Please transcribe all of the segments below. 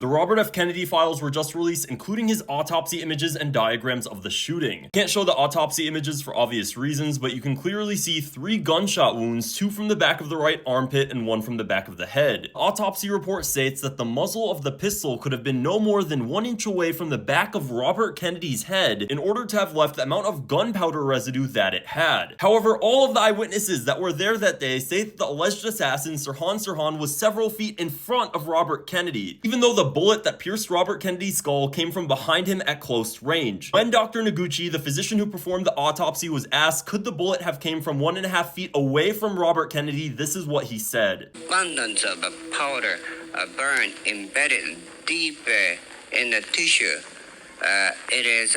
The Robert F. Kennedy files were just released, including his autopsy images and diagrams of the shooting. Can't show the autopsy images for obvious reasons, but you can clearly see 3 gunshot wounds, 2 from the back of the right armpit and 1 from the back of the head. The autopsy report states that the muzzle of the pistol could have been no more than 1 inch away from the back of Robert Kennedy's head in order to have left the amount of gunpowder residue that it had. However, all of the eyewitnesses that were there that day say that the alleged assassin, Sirhan Sirhan, was several feet in front of Robert Kennedy, even though the bullet that pierced Robert Kennedy's skull came from behind him at close range. When Dr. Noguchi, the physician who performed the autopsy, was asked could the bullet have came from 1.5 feet away from Robert Kennedy, this is what he said. Abundance of powder burn embedded deep in the tissue. It is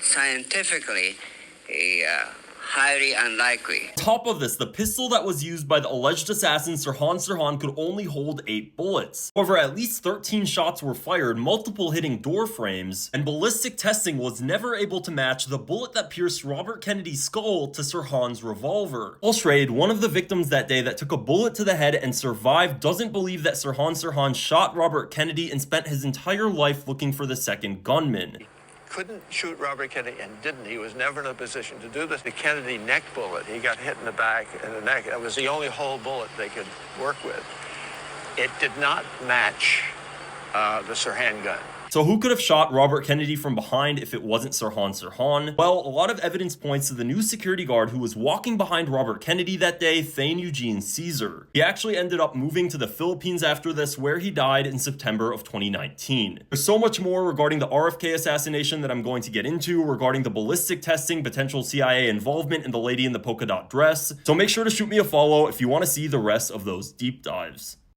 scientifically highly unlikely. On top of this, the pistol that was used by the alleged assassin Sirhan Sirhan could only hold 8 bullets. However, at least 13 shots were fired, multiple hitting door frames, and ballistic testing was never able to match the bullet that pierced Robert Kennedy's skull to Sirhan's revolver. Paul Schrade, one of the victims that day that took a bullet to the head and survived, doesn't believe that Sirhan Sirhan shot Robert Kennedy and spent his entire life looking for the second gunman. Couldn't shoot Robert Kennedy and didn't. He was never in a position to do this. The Kennedy neck bullet, he got hit in the back and the neck. That was the only whole bullet they could work with. It did not match the Sirhan gun. So who could have shot Robert Kennedy from behind if it wasn't Sirhan Sirhan? Well, a lot of evidence points to the new security guard who was walking behind Robert Kennedy that day, Thane Eugene Caesar. He actually ended up moving to the Philippines after this, where he died in September of 2019. There's so much more regarding the RFK assassination that I'm going to get into, regarding the ballistic testing, potential CIA involvement, and the lady in the polka dot dress. So make sure to shoot me a follow if you want to see the rest of those deep dives.